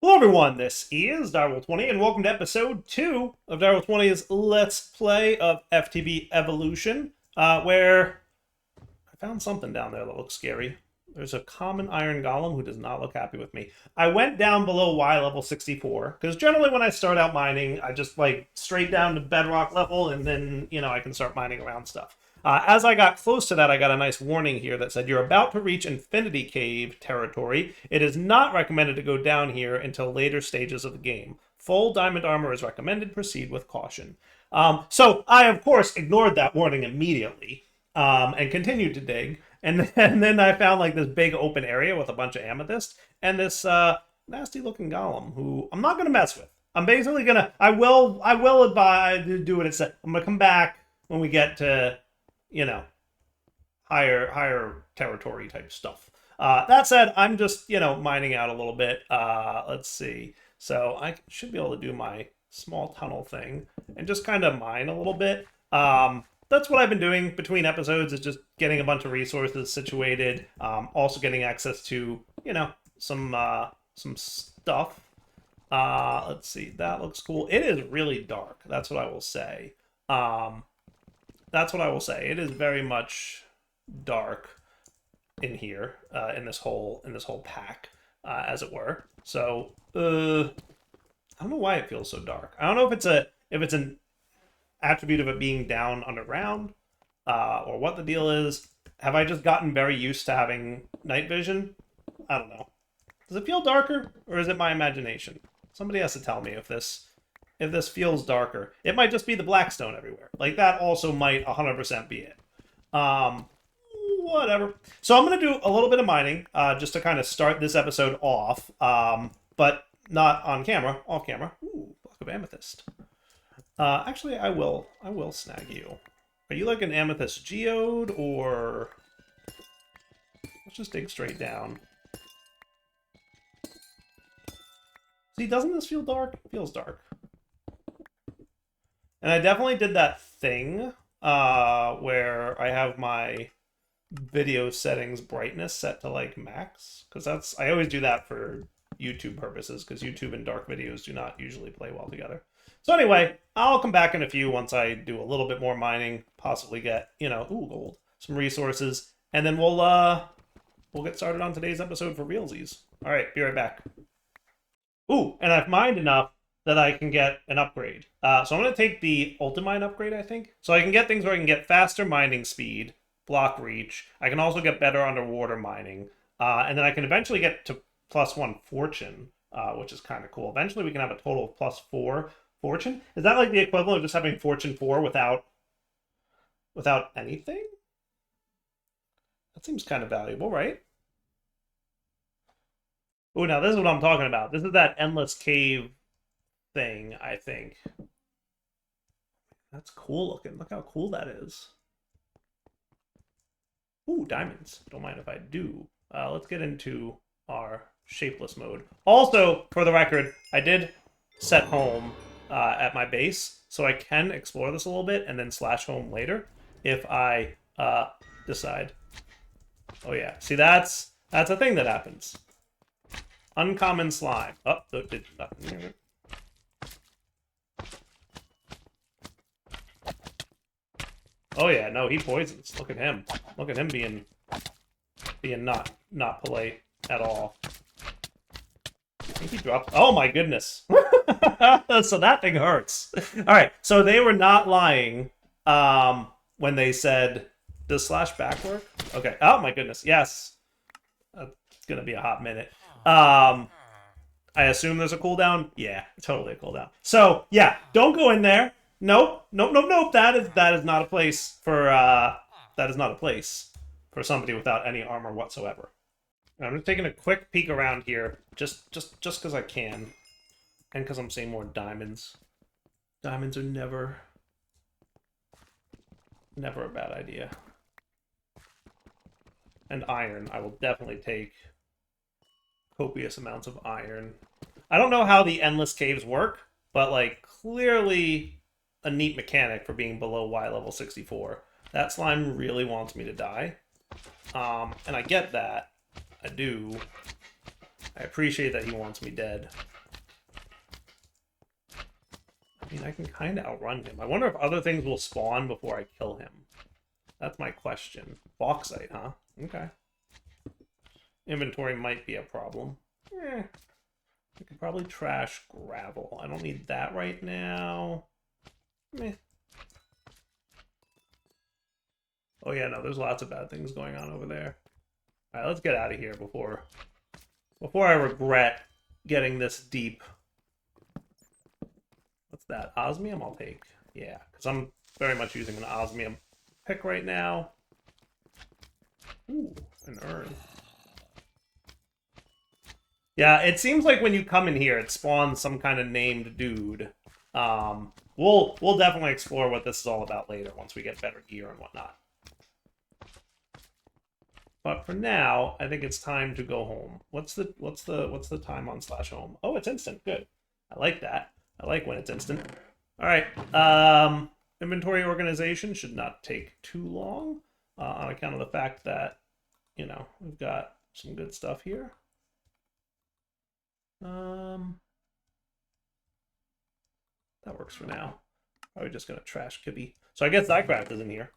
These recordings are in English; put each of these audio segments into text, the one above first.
Hello everyone, this is Direwolf20 and welcome to episode 2 of Direwolf20's Let's Play of FTB Evolution, where I found something down there that looks scary. There's a common iron golem who does not look happy with me. I went down below Y level 64, because generally when I start out mining, I just like straight down to bedrock level and then, I can start mining around stuff. As I got close to that, I got a nice warning here that said, you're about to reach Infinity Cave territory. It is not recommended to go down here until later stages of the game. Full diamond armor is recommended. Proceed with caution. So I, of course, ignored that warning immediately and continued to dig. And then I found like this big open area with a bunch of amethyst and this nasty looking golem who I'm not going to mess with. I'm basically going to, I will advise to do what it said. I'm going to come back when we get to, higher territory type stuff. That said, I'm just, mining out a little bit. Let's see. So I should be able to do my small tunnel thing and just kind of mine a little bit. That's what I've been doing between episodes, is just getting a bunch of resources situated. Also getting access to, some stuff. Let's see. That looks cool. It is really dark. That's what I will say. It is very much dark in here, in this whole pack, as it were. So, I don't know why it feels so dark. I don't know if it's an attribute of it being down underground, or what the deal is. Have I just gotten very used to having night vision? I don't know. Does it feel darker, or is it my imagination? Somebody has to tell me if this feels darker. It might just be the blackstone everywhere. Like, that also might 100% be it. Whatever. So I'm going to do a little bit of mining, just to kind of start this episode off, but not on camera, off camera. Ooh, block of amethyst. Actually, I will snag you. Are you like an amethyst geode, or... Let's just dig straight down. See, doesn't this feel dark? It feels dark. And I definitely did that thing where I have my video settings brightness set to like max, because I always do that for YouTube purposes, because YouTube and dark videos do not usually play well together. So anyway, I'll come back in a few once I do a little bit more mining, possibly get, ooh, gold, some resources, and then we'll get started on today's episode for realsies. All right, be right back. Ooh, and I've mined enough that I can get an upgrade. So I'm going to take the Ultimine upgrade, I think. So I can get things where I can get faster mining speed, block reach. I can also get better underwater mining. And then I can eventually get to +1 fortune, which is kind of cool. Eventually we can have a total of +4 fortune. Is that like the equivalent of just having fortune 4 without anything? That seems kind of valuable, right? Oh, now this is what I'm talking about. This is that endless cave thing, I think. That's cool looking. Look how cool that is. Ooh, diamonds. Don't mind if I do. Let's get into our shapeless mode. Also, for the record, I did set home at my base, so I can explore this a little bit and then slash home later if I decide. Oh yeah, see, that's a thing that happens. Uncommon slime. Oh, did nothing. Oh yeah, no, he poisons. Look at him. Look at him being not polite at all. I think he dropped. Oh my goodness. So that thing hurts. All right, so they were not lying when they said, does slash back work? Okay. Oh my goodness. Yes. It's gonna be a hot minute. I assume there's a cooldown. Yeah, totally a cooldown. So yeah, don't go in there. Nope. That is not a place for somebody without any armor whatsoever. I'm just taking a quick peek around here, just because I can, and because I'm seeing more diamonds. Diamonds are never a bad idea. And iron, I will definitely take copious amounts of iron. I don't know how the endless caves work, but like clearly a neat mechanic for being below Y level 64. That slime really wants me to die. And I get that. I do. I appreciate that he wants me dead. I mean, I can kind of outrun him. I wonder if other things will spawn before I kill him. That's my question. Bauxite, huh? Okay. Inventory might be a problem. I could probably trash gravel. I don't need that right now. Meh. Oh yeah, no, there's lots of bad things going on over there. Alright, let's get out of here before I regret getting this deep. What's that? Osmium I'll take. Yeah, because I'm very much using an osmium pick right now. Ooh, an urn. Yeah, it seems like when you come in here, it spawns some kind of named dude. We'll definitely explore what this is all about later once we get better gear and whatnot. But for now, I think it's time to go home. What's the time on /home? Oh, it's instant. Good. I like that. I like when it's instant. All right. Inventory organization should not take too long on account of the fact that, you know, we've got some good stuff here. That works for now. Probably just gonna trash Kibby. So I guess Zycraft is in here.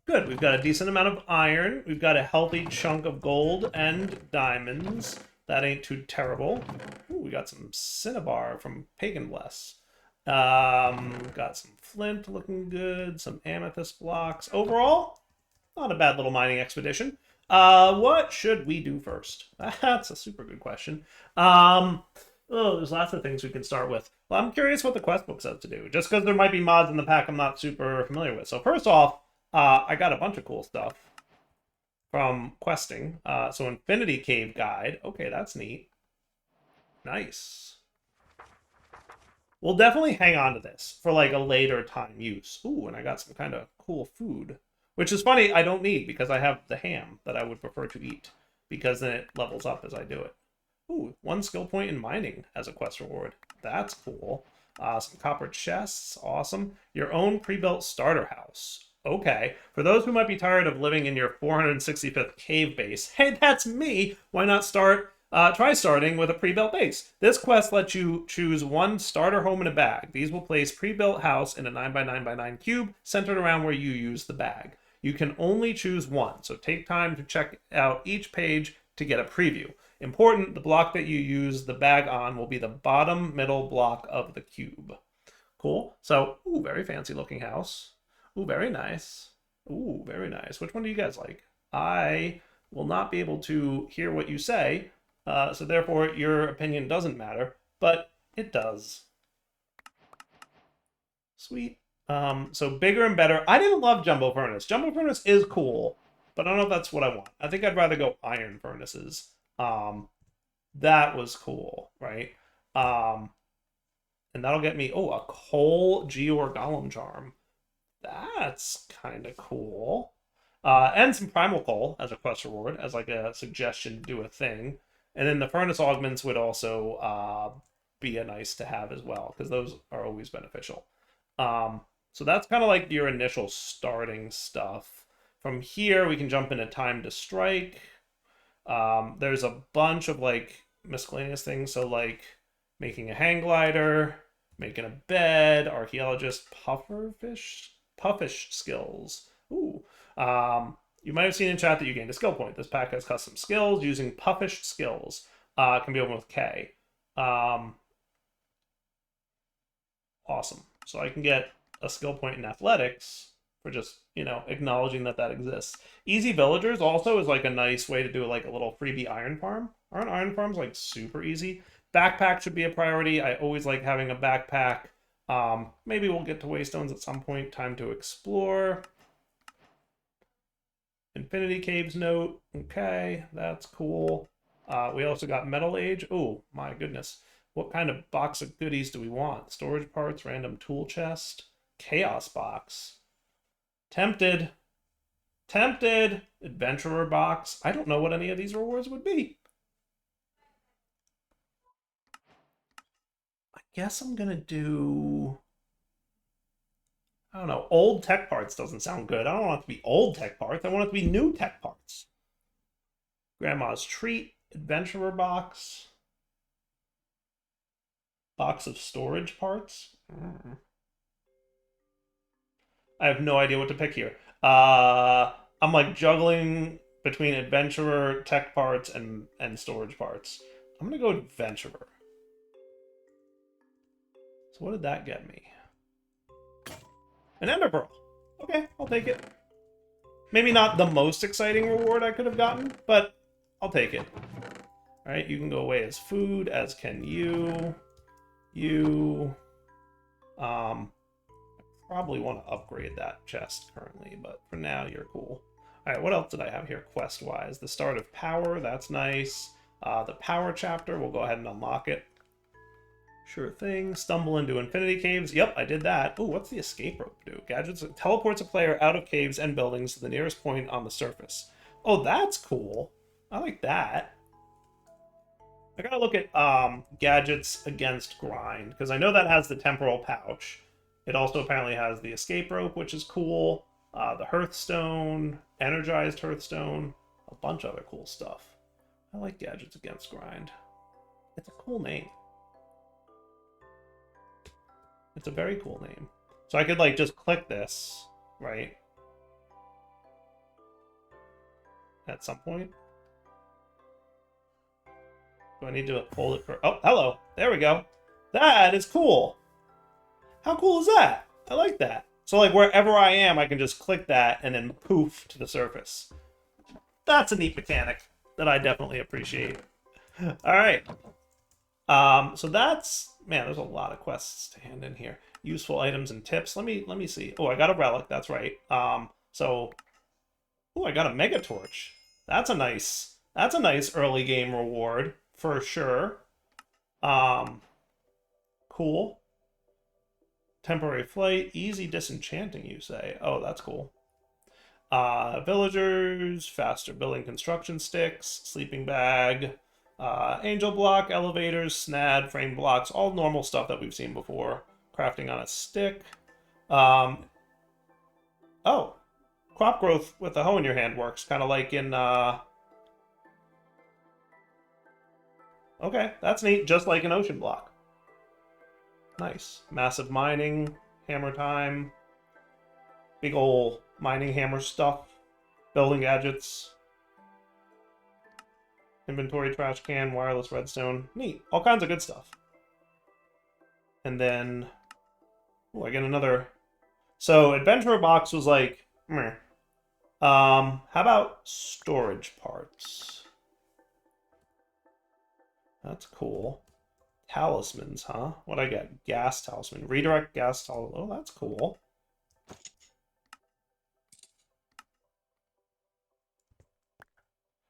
Good, we've got a decent amount of iron. We've got a healthy chunk of gold and diamonds. That ain't too terrible. Ooh, we got some cinnabar from Pagan Bless. Got some flint looking good, some amethyst blocks. Overall, not a bad little mining expedition. What should we do first? That's a super good question. Oh, there's lots of things we can start with. Well, I'm curious what the quest book says to do, just because there might be mods in the pack I'm not super familiar with. So first off, I got a bunch of cool stuff from questing. So Infinity Cave Guide. Okay, that's neat. Nice. We'll definitely hang on to this for like a later time use. Ooh, and I got some kind of cool food. Which is funny, I don't need because I have the ham that I would prefer to eat. Because then it levels up as I do it. Ooh, 1 skill point in mining as a quest reward. That's cool. Some copper chests, awesome. Your own pre-built starter house. Okay, for those who might be tired of living in your 465th cave base, hey, that's me! Why not try starting with a pre-built base? This quest lets you choose one starter home in a bag. These will place pre-built house in a 9x9x9 cube centered around where you use the bag. You can only choose one, so take time to check out each page to get a preview. Important, the block that you use the bag on will be the bottom middle block of the cube. Cool. So, ooh, very fancy looking house. Ooh, very nice. Ooh, very nice. Which one do you guys like? I will not be able to hear what you say, so therefore your opinion doesn't matter, but it does. Sweet. So bigger and better. I didn't love Jumbo Furnace. Jumbo Furnace is cool, but I don't know if that's what I want. I think I'd rather go Iron Furnaces. That was cool, right? And that'll get me, oh, a coal Geor Golem Charm. That's kind of cool. And some Primal Coal as a quest reward, as like a suggestion to do a thing. And then the Furnace Augments would also be a nice to have as well, because those are always beneficial. So that's kind of like your initial starting stuff. From here, we can jump into Time to Strike. There's a bunch of like miscellaneous things, so like making a hang glider, making a bed, archaeologist, puffish skills. Ooh. You might have seen in chat that you gained a skill point. This pack has custom skills using puffish skills. It can be opened with K. Awesome. So I can get a skill point in athletics for just, you know, acknowledging that that exists. Easy Villagers also is like a nice way to do like a little freebie iron farm. Aren't iron farms like super easy? Backpack should be a priority. I always like having a backpack. Maybe we'll get to Waystones at some point. Time to explore. Infinity Caves note. Okay, that's cool. We also got Metal Age. Oh, my goodness. What kind of box of goodies do we want? Storage parts, random tool chest, chaos box. Tempted. Tempted. Adventurer box. I don't know what any of these rewards would be. I guess I'm going to do... I don't know. Old tech parts doesn't sound good. I don't want it to be old tech parts. I want it to be new tech parts. Grandma's treat, adventurer box, box of storage parts. I have no idea what to pick here. I'm like juggling between adventurer, tech parts, and storage parts. I'm gonna go adventurer. So what did that get me? An ender pearl. Okay, I'll take it. Maybe not the most exciting reward I could have gotten, but I'll take it. All right, you can go away as food, as can you. You. Probably want to upgrade that chest currently, but for now, you're cool. All right, what else did I have here quest-wise? The start of power, that's nice. The power chapter, we'll go ahead and unlock it. Sure thing. Stumble into infinity caves. Yep, I did that. Oh, what's the escape rope do? Gadgets teleports a player out of caves and buildings to the nearest point on the surface. Oh, that's cool. I like that. I gotta look at gadgets against grind, because I know that has the temporal pouch. It also apparently has the escape rope, which is cool. The Hearthstone, energized Hearthstone, a bunch of other cool stuff. I like gadgets against grind. It's a cool name. It's a very cool name. So I could like just click this, right? At some point. Do I need to hold it for... Oh, hello. There we go. That is cool. How cool is that? I like that. So like wherever I am, I can just click that and then poof to the surface. That's a neat mechanic that I definitely appreciate. All right. So that's, man, there's a lot of quests to hand in here. Useful items and tips. Let me see. Oh, I got a relic. That's right. Oh, I got a mega torch. That's a nice early game reward for sure. Cool. Temporary flight, easy disenchanting, you say. Oh, that's cool. Villagers, faster building construction sticks, sleeping bag, angel block, elevators, snad, frame blocks, all normal stuff that we've seen before. Crafting on a stick. Oh, crop growth with a hoe in your hand works, kind of like in... Okay, that's neat, just like an ocean block. Nice. Massive mining, hammer time, big ol' mining hammer stuff, building gadgets, inventory trash can, wireless redstone. Neat. All kinds of good stuff. And then, oh, I get another. So adventurer box was like, meh. How about storage parts? That's cool. Talismans, huh? What I get? Gas talisman. Redirect gas talisman. Oh, that's cool.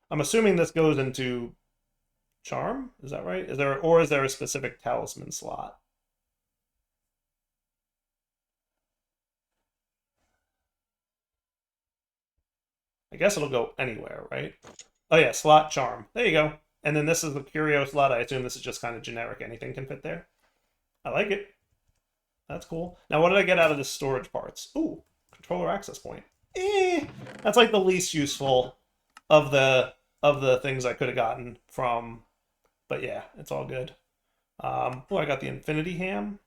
I'm assuming this goes into charm? Is that right? Is there a specific talisman slot? I guess it'll go anywhere, right? Oh yeah, slot charm. There you go. And then this is the curio slot. I assume this is just kind of generic. Anything can fit there. I like it. That's cool. Now, what did I get out of the storage parts? Ooh, controller access point. That's like the least useful of the things I could have gotten from. But yeah, it's all good. Oh, I got the infinity ham.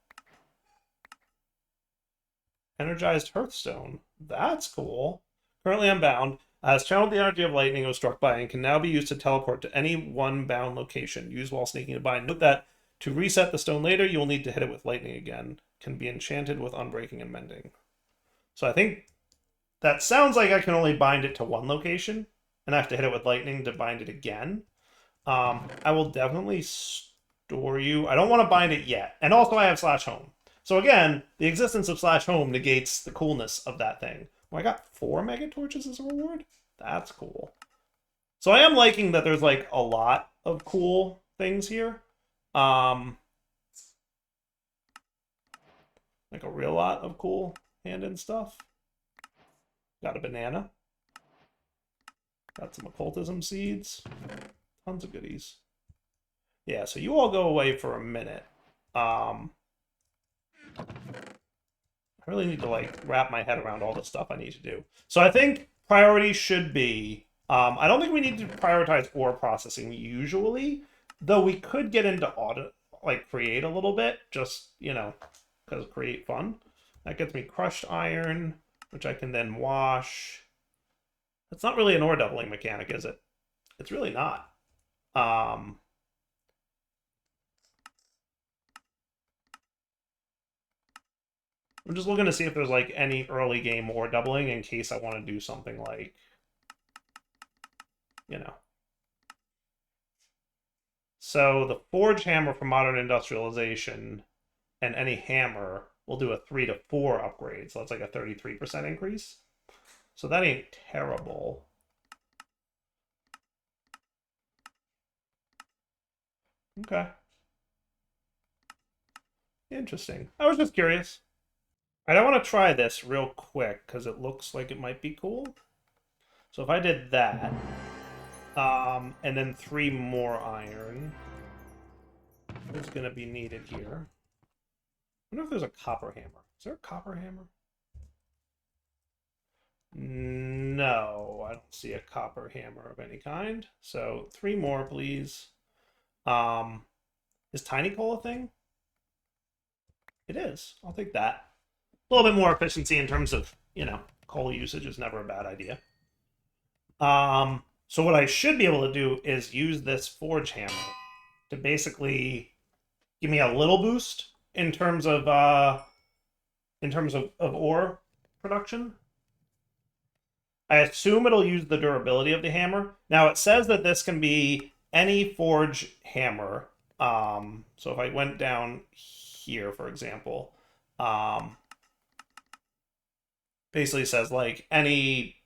Energized Hearthstone. That's cool. Currently unbound. Has channeled the energy of lightning it was struck by and can now be used to teleport to any one bound location. Used while sneaking by. Note that to reset the stone later, you will need to hit it with lightning again. Can be enchanted with unbreaking and mending. So I think that sounds like I can only bind it to one location, and I have to hit it with lightning to bind it again. I will definitely store you. I don't want to bind it yet. And also I have slash home. So again, the existence of slash home negates the coolness of that thing. Well, I got 4 mega torches as a reward? That's cool. So I am liking that there's like a lot of cool things here. Like a real lot of cool hand-in stuff. Got a banana. Got some occultism seeds. Tons of goodies. Yeah, so you all go away for a minute. I really need to like wrap my head around all the stuff I need to do. So I think priority should be I don't think we need to prioritize ore processing usually, though we could get into audit, like create a little bit, just, you know, because create fun. That gets me crushed iron, which I can then wash. It's not really an ore doubling mechanic, is it? It's really not. I'm just looking to see if there's like any early game ore doubling in case I want to do something like, you know. So the forge hammer for modern industrialization and any hammer will do a 3 to 4 upgrade. So that's like a 33% increase. So that ain't terrible. Okay. Interesting. I was just curious. I don't want to try this real quick because it looks like it might be cool. So if I did that, and then 3 more iron is going to be needed here. I wonder if there's a copper hammer. Is there a copper hammer? No, I don't see a copper hammer of any kind. So 3 more, please. Is tiny coal a thing? It is. I'll take that. A little bit more efficiency in terms of, you know, coal usage is never a bad idea. So what I should be able to do is use this forge hammer to basically give me a little boost in terms of ore production. I assume it'll use the durability of the hammer. Now it says that this can be any forge hammer. So if I went down here, for example, basically says like any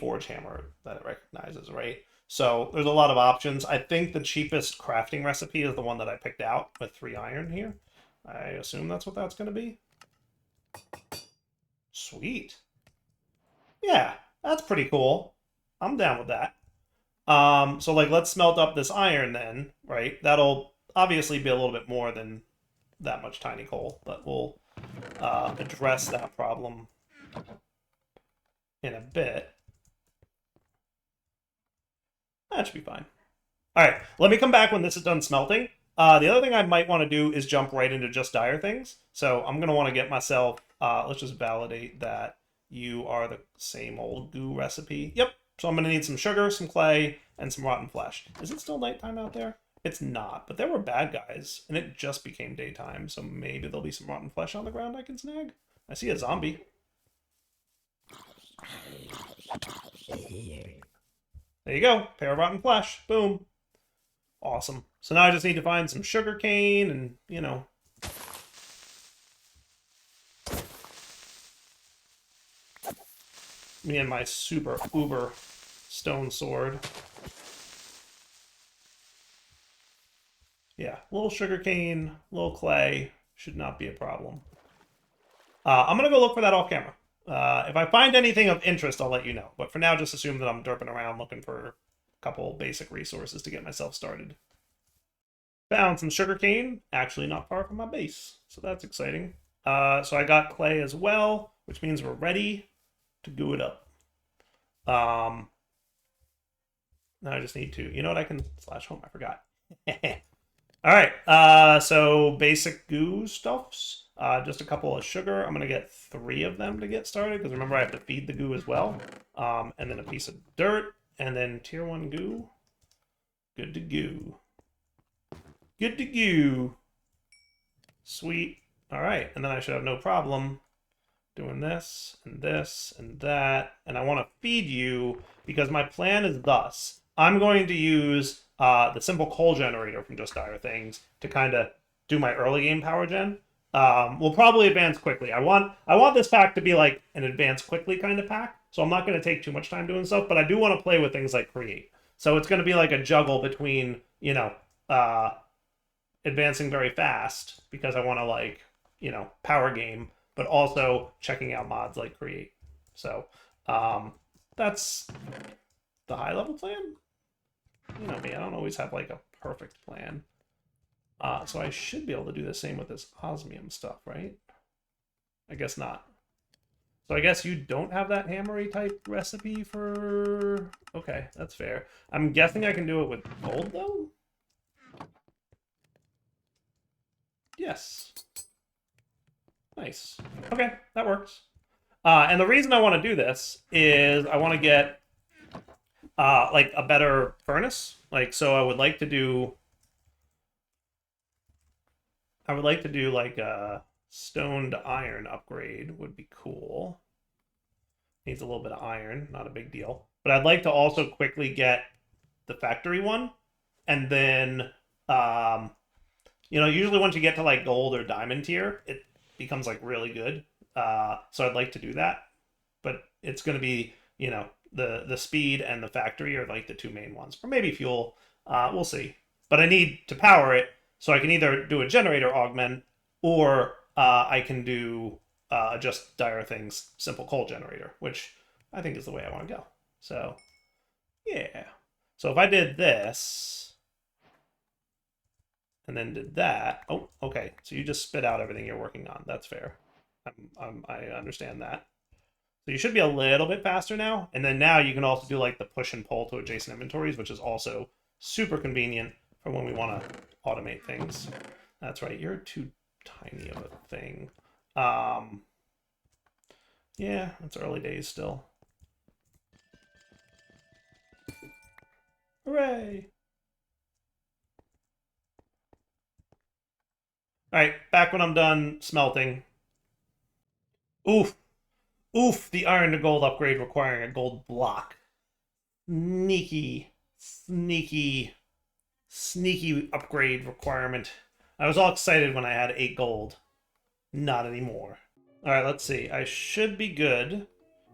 forge hammer that it recognizes, right? So there's a lot of options. I think the cheapest crafting recipe is the one that I picked out with 3 iron here. I assume that's what that's going to be. Sweet. Yeah, that's pretty cool. I'm down with that. So like let's smelt up this iron then, right? That'll obviously be a little bit more than that much tiny coal, but we'll address that problem in a bit. That should be fine. All right, let me come back when this is done smelting. The other thing I might want to do is jump right into just dire things. So I'm going to want to get myself, let's just validate that you are the same old goo recipe. Yep, so I'm going to need some sugar, some clay, and some rotten flesh. Is it still nighttime out there? It's not, but there were bad guys, and it just became daytime, so maybe there'll be some rotten flesh on the ground I can snag. I see a zombie. There you go, pair of rotten flesh. Boom. Awesome. So now I just need to find some sugar cane and, you know. Me and my super uber stone sword. Yeah, little sugar cane, little clay. Should not be a problem. I'm going to go look for that off camera. If I find anything of interest, I'll let you know. But for now, just assume that I'm derping around looking for a couple basic resources to get myself started. Found some sugarcane, actually not far from my base. So that's exciting. So I got clay as well, which means we're ready to goo it up. Now I just need to, you know what, I can slash home, I forgot. All right, so basic goo stuffs. Just a couple of sugar. I'm gonna get 3 of them to get started, because remember I have to feed the goo as well. And then a piece of dirt, and then tier 1 goo. Good to goo. Good to goo. Sweet. All right, and then I should have no problem doing this and this and that. And I want to feed you because my plan is thus. I'm going to use the simple coal generator from Just Dire Things to kind of do my early game power gen. We'll probably advance quickly. I want this pack to be like an advance quickly kind of pack, so I'm not going to take too much time doing stuff, but I do want to play with things like create. So it's going to be like a juggle between, you know, advancing very fast because I want to, like, you know, power game, but also checking out mods like create. So that's the high level plan. You know me, I don't always have like a perfect plan. So I should be able to do the same with this osmium stuff, right? I guess not. So I guess you don't have that hammery type recipe for... Okay, that's fair. I'm guessing I can do it with gold, though? Yes. Nice. Okay, that works. And the reason I want to do this is I want to get like a better furnace. Like, so I would like to do like a stone to iron upgrade would be cool. Needs a little bit of iron, not a big deal. But I'd like to also quickly get the factory one, and then usually once you get to like gold or diamond tier, it becomes like really good. So I'd like to do that, but it's going to be the speed and the factory are like the two main ones, or maybe fuel. We'll see. But I need to power it, so I can either do a generator augment or I can do just Dire Things simple coal generator, which I think is the way I want to go. So yeah. So if I did this and then did that, oh, okay. So you just spit out everything you're working on. That's fair. I understand that. So you should be a little bit faster now. And then now you can also do like the push and pull to adjacent inventories, which is also super convenient for when we want to automate things. That's right. You're too tiny of a thing. Yeah, it's early days still. Hooray! All right, back when I'm done smelting. Oof. Oof, the iron to gold upgrade requiring a gold block. Sneaky, sneaky, sneaky upgrade requirement. I was all excited when I had 8 gold. Not anymore. All right, let's see. I should be good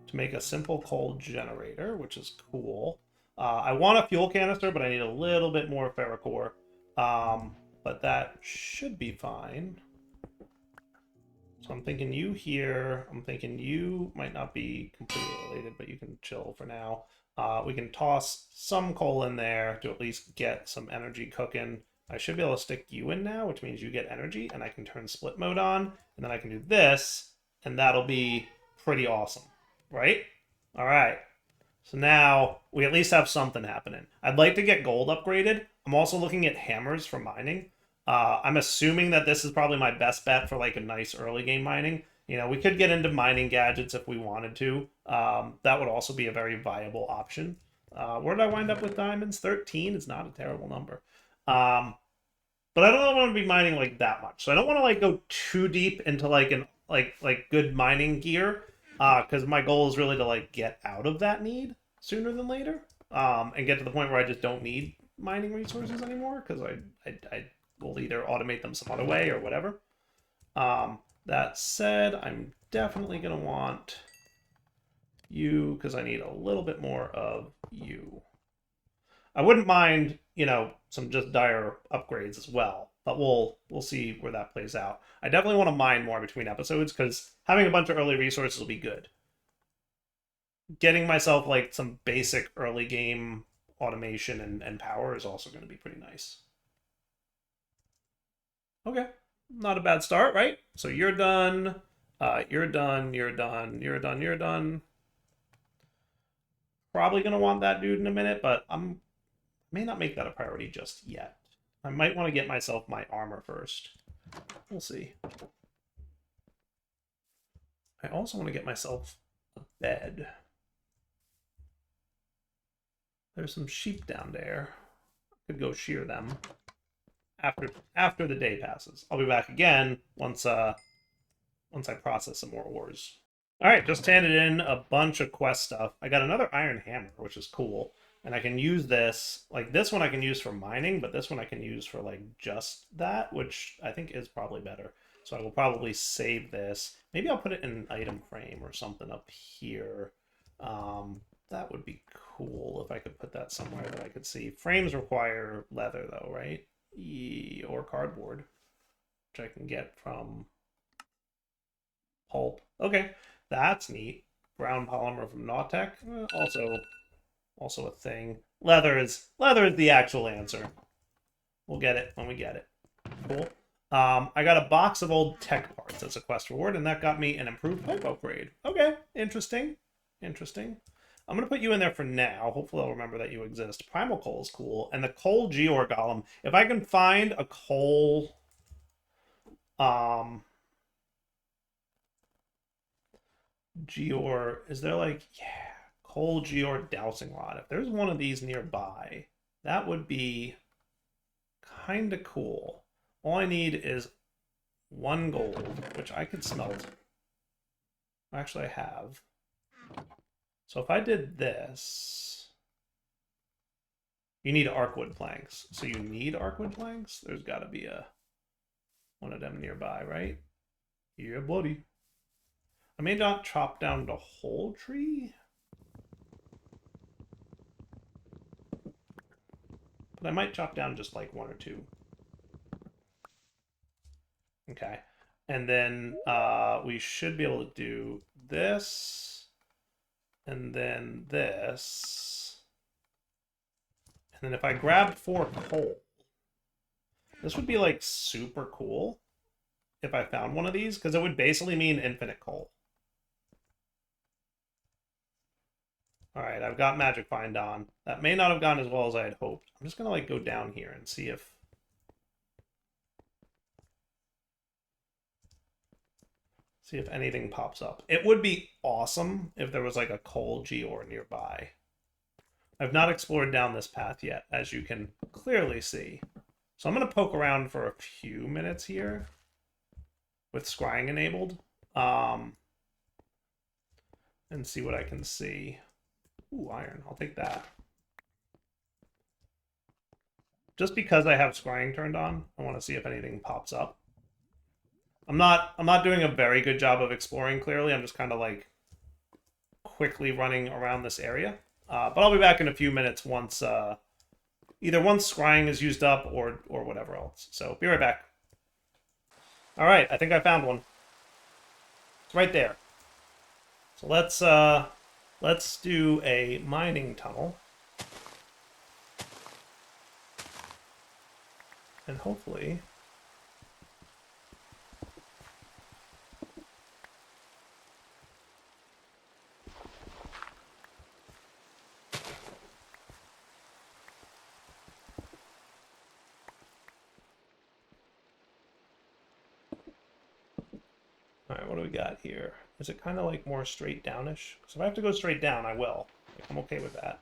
to make a simple coal generator, which is cool. I want a fuel canister, but I need a little bit more ferrocore. But that should be fine. So I'm thinking you here. I'm thinking you might not be completely related, but you can chill for now. We can toss some coal in there to at least get some energy cooking. I should be able to stick you in now, which means you get energy, and I can turn split mode on, and then I can do this, and that'll be pretty awesome, right? All right. So now we at least have something happening. I'd like to get gold upgraded. I'm also looking at hammers for mining. I'm assuming that this is probably my best bet for like a nice early game mining. We could get into mining gadgets if we wanted to. That would also be a very viable option. Where did I wind up with diamonds? 13 is not a terrible number. But I don't want to be mining like that much. So I don't want to like go too deep into like an like good mining gear. Because my goal is really to like get out of that need sooner than later. And get to the point where I just don't need mining resources anymore. Because I will either automate them some other way or whatever. That said, I'm definitely going to want you because I need a little bit more of you. I wouldn't mind, some just dire upgrades as well, but we'll see where that plays out. I definitely want to mine more between episodes because having a bunch of early resources will be good. Getting myself like some basic early game automation and power is also going to be pretty nice. Okay, not a bad start, right? So you're done. You're done. You're done. You're done. You're done. Probably gonna want that dude in a minute, but may not make that a priority just yet. I might want to get myself my armor first. We'll see. I also want to get myself a bed. There's some sheep down there. I could go shear them after the day passes. I'll be back again once I process some more ores. All right, just handed in a bunch of quest stuff. I got another iron hammer, which is cool. And I can use this, like this one I can use for mining, but this one I can use for like just that, which I think is probably better. So I will probably save this. Maybe I'll put it in an item frame or something up here. That would be cool if I could put that somewhere that I could see. Frames require leather though, right? Or cardboard, which I can get from pulp. Okay, that's neat. Brown polymer from Nautek. Also a thing. Leather is the actual answer. We'll get it when we get it. Cool. I got a box of old tech parts as a quest reward, and that got me an improved pipe upgrade. Okay, interesting. Interesting. I'm going to put you in there for now. Hopefully I'll remember that you exist. Primal coal is cool. And the coal geore golem. If I can find a coal... geore... Is there like... Yeah. Coal geore dowsing rod. If there's one of these nearby, that would be kind of cool. All I need is 1 gold, which I could smelt. Actually, I have. So if I did this... You need arcwood planks. So you need arcwood planks? There's got to be one of them nearby, right? Yeah, buddy. I may not chop down the whole tree. But I might chop down just like 1 or 2. Okay. And then we should be able to do this. And then this. And then if I grabbed 4 coal, this would be like super cool if I found one of these, because it would basically mean infinite coal. Alright, I've got Magic Find on. That may not have gone as well as I had hoped. I'm just going to like go down here and see if... See if anything pops up. It would be awesome if there was like a coal geore nearby. I've not explored down this path yet, as you can clearly see. So I'm going to poke around for a few minutes here with scrying enabled, and see what I can see. Ooh, iron. I'll take that. Just because I have scrying turned on, I want to see if anything pops up. I'm not doing a very good job of exploring, clearly. I'm just kind of like quickly running around this area. But I'll be back in a few minutes once either once scrying is used up or whatever else. So be right back. All right, I think I found one. It's right there. So let's do a mining tunnel. And hopefully... Alright, what do we got here? Is it kind of like more straight downish? Because if I have to go straight down, I will. Like, I'm okay with that.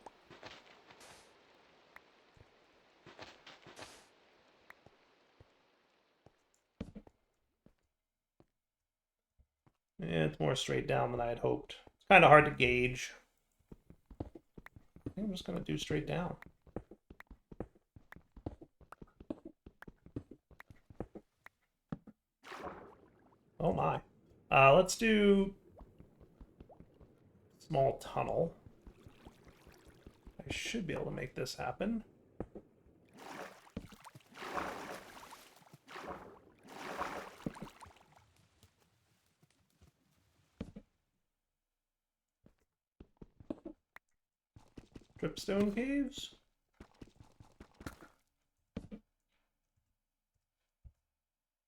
Yeah, it's more straight down than I had hoped. It's kind of hard to gauge. I think I'm just going to do straight down. Oh my. Let's do small tunnel. I should be able to make this happen. Dripstone caves.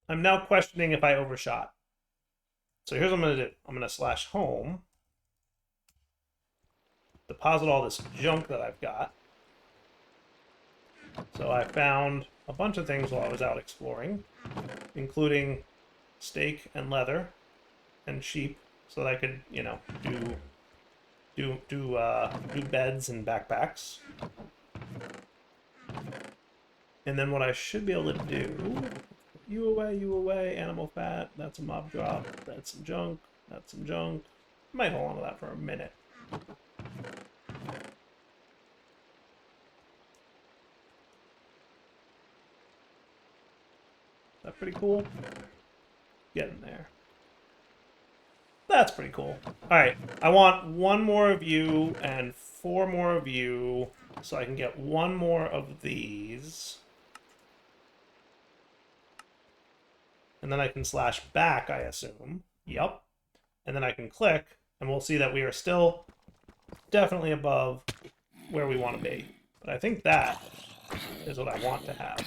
I'm now questioning if I overshot. So here's what I'm going to do. I'm going to slash home. Deposit all this junk that I've got. So I found a bunch of things while I was out exploring, including steak and leather and sheep, so that I could, you know, do beds and backpacks. And then what I should be able to do... You away, animal fat. That's a mob drop. That's some junk. That's some junk. Might hold on to that for a minute. Is that pretty cool? Getting there. That's pretty cool. Alright, I want 1 more of you and 4 more of you, so I can get 1 more of these. And then I can slash back, I assume. Yep. And then I can click, and we'll see that we are still definitely above where we want to be. But I think that is what I want to have.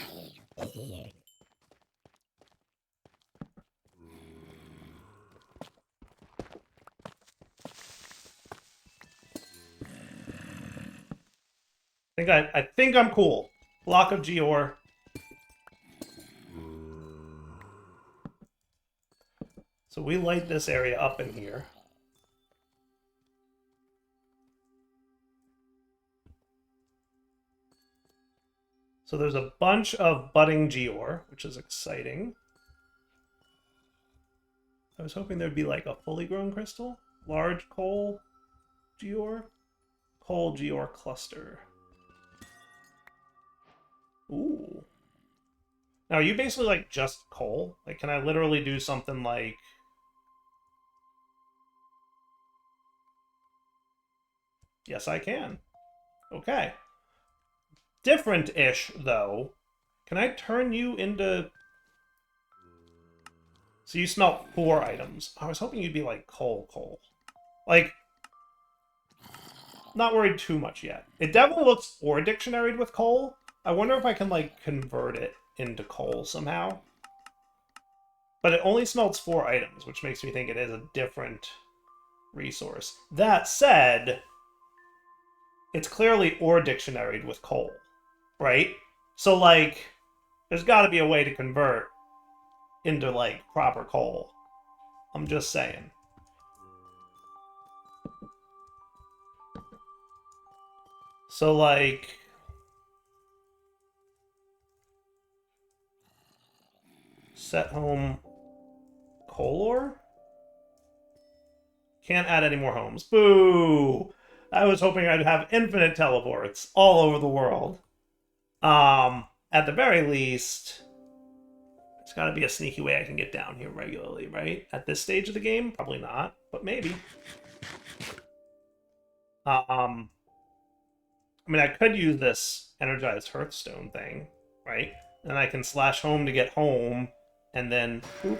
I think I'm cool. Block of geore. So we light this area up in here. So there's a bunch of budding geore, which is exciting. I was hoping there'd be like a fully grown crystal. Large coal geore. Coal geore cluster. Ooh. Now, are you basically like just coal? Like, can I literally do something like... Yes, I can. Okay. Different-ish, though. Can I turn you into... So you smelt 4 items. I was hoping you'd be like coal. Like, not worried too much yet. It definitely looks ore dictionaried with coal. I wonder if I can, like, convert it into coal somehow. But it only smelts 4 items, which makes me think it is a different resource. That said, it's clearly ore dictionaried with coal, right? So, like, there's got to be a way to convert into, like, proper coal. I'm just saying. So, like... Set home coal ore? Can't add any more homes. Boo! I was hoping I'd have infinite teleports all over the world. At the very least, it's got to be a sneaky way I can get down here regularly, right? At this stage of the game, probably not, but maybe. I mean, I could use this energized hearthstone thing, right? And I can slash home to get home, and then, boop.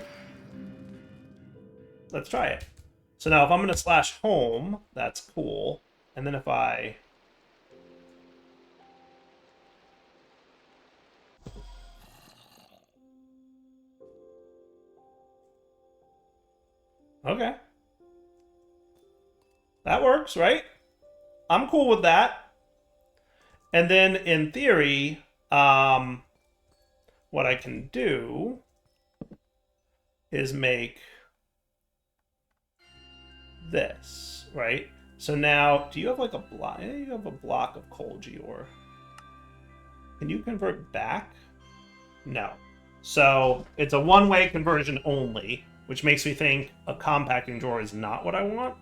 Let's try it. So now if I'm going to slash home, that's cool. And then if I... Okay. That works, right? I'm cool with that. And then in theory, what I can do is make this, right? So now, do you have like a block? Yeah, you have a block of coal geore. Can you convert back? No. So it's a one-way conversion only, which makes me think a compacting drawer is not what I want.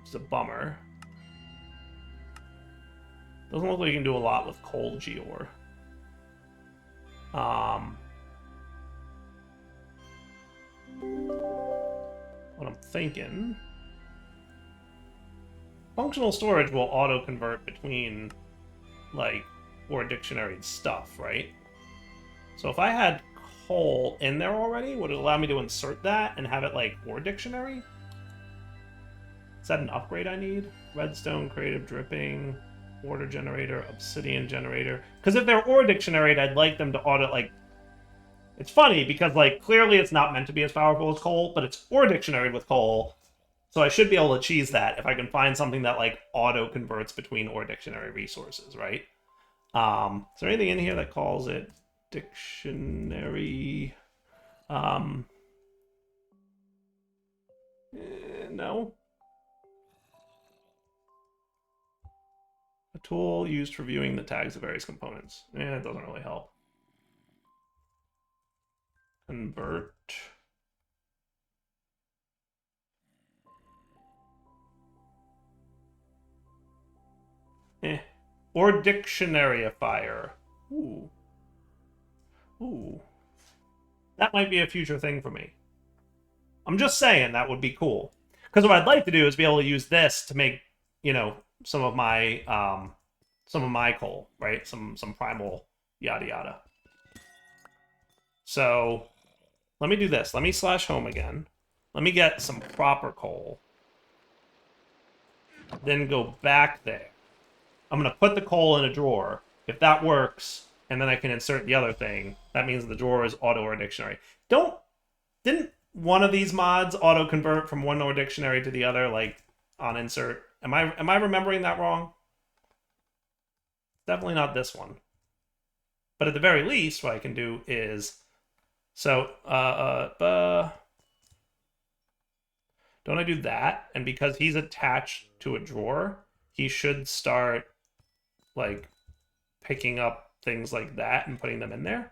It's a bummer. Doesn't look like you can do a lot with coal geore. What I'm thinking... Functional storage will auto-convert between, like, ore dictionary stuff, right? So if I had coal in there already, would it allow me to insert that and have it, like, ore dictionary? Is that an upgrade I need? Redstone, creative dripping, order generator, obsidian generator. Because if they're ore dictionary, I'd like them to auto, like... It's funny, because, like, clearly it's not meant to be as powerful as coal, but it's ore dictionary with coal. So I should be able to cheese that if I can find something that, like, auto-converts between ore dictionary resources, right? Is there anything in here that calls it dictionary? No. A tool used for viewing the tags of various components. It doesn't really help. Convert. Or dictionaryifier. Ooh. Ooh. That might be a future thing for me. I'm just saying that would be cool. Because what I'd like to do is be able to use this to make, you know, some of my coal, right? Some primal yada yada. So let me do this. Let me slash home again. Let me get some proper coal. Then go back there. I'm going to put the coal in a drawer. If that works, and then I can insert the other thing, that means the drawer is auto or dictionary. one of these mods auto convert from one Nord dictionary to the other, like on insert. Am I remembering that wrong? Definitely not this one. But at the very least, what I can do is, so don't I do that? And because he's attached to a drawer, he should start like picking up things like that and putting them in there.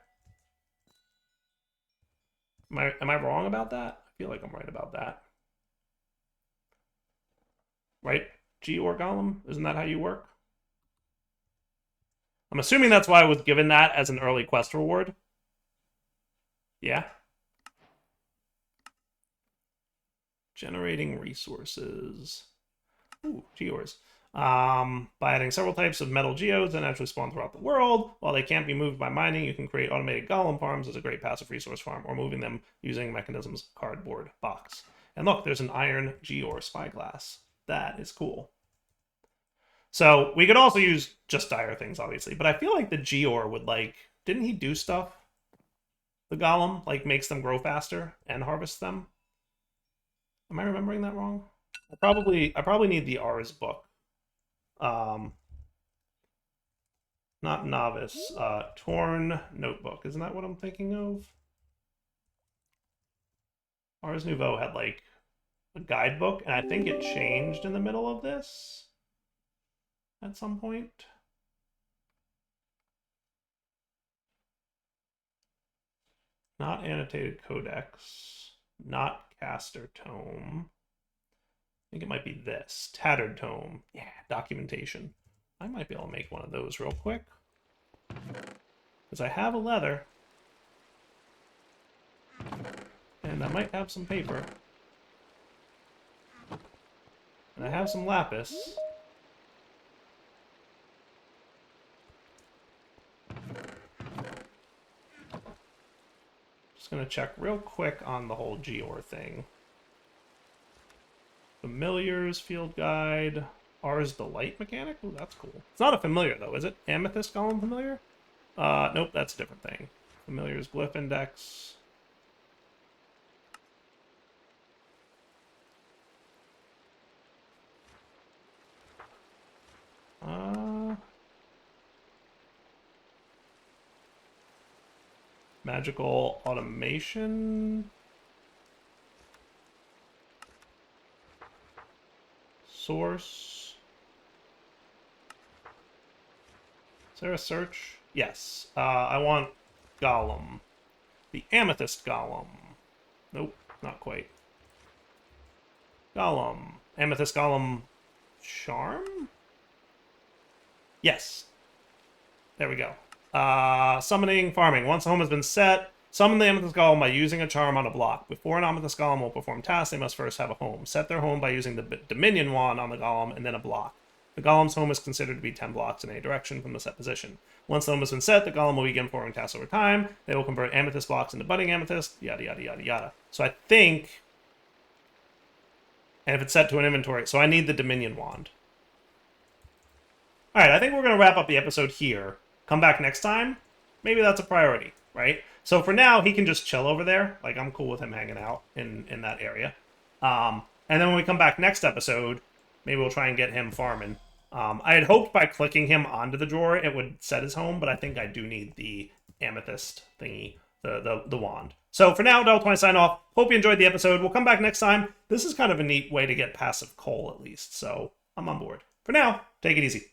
Am I wrong about that? I feel like I'm right about that. Right? Geor Golem? Isn't that how you work? I'm assuming that's why I was given that as an early quest reward. Yeah. Generating resources. Ooh, geores. By adding several types of metal geodes that naturally spawn throughout the world. While they can't be moved by mining, you can create automated golem farms as a great passive resource farm, or moving them using mechanisms cardboard box. And look, there's an iron geore spyglass. That is cool. So we could also use just dire things, obviously, but I feel like the geore would like, didn't he do stuff? The golem like makes them grow faster and harvest them. Am I remembering that wrong? I probably need the R's book. Not novice. Torn notebook. Isn't that what I'm thinking of? Ars Nouveau had like a guidebook, and I think it changed in the middle of this at some point. Not annotated codex. Not caster tome. I think it might be this. Tattered tome. Yeah, documentation. I might be able to make one of those real quick. Because I have a leather. And I might have some paper. And I have some lapis. Just gonna check real quick on the whole geore thing. Familiars, field guide, R's Delight mechanic? Ooh, that's cool. It's not a familiar, though, is it? Amethyst Golem familiar? Nope, that's a different thing. Familiars, glyph index. Magical automation. Source. Is there a search? Yes. I want Golem. The Amethyst Golem. Nope, not quite. Golem. Amethyst Golem Charm? Yes. There we go. Summoning, farming. Once a home has been set, summon the Amethyst Golem by using a charm on a block. Before an Amethyst Golem will perform tasks, they must first have a home. Set their home by using the Dominion wand on the Golem and then a block. The Golem's home is considered to be 10 blocks in any direction from the set position. Once the home has been set, the Golem will begin performing tasks over time. They will convert Amethyst blocks into budding Amethyst, yada, yada, yada, yada. So I think... And if it's set to an inventory... So I need the Dominion wand. Alright, I think we're going to wrap up the episode here. Come back next time. Maybe that's a priority, right? So for now, he can just chill over there. Like, I'm cool with him hanging out in that area. And then when we come back next episode, maybe we'll try and get him farming. I had hoped by clicking him onto the drawer, it would set his home, but I think I do need the amethyst thingy, the wand. So for now, Del20 sign off. Hope you enjoyed the episode. We'll come back next time. This is kind of a neat way to get passive coal, at least. So I'm on board. For now, take it easy.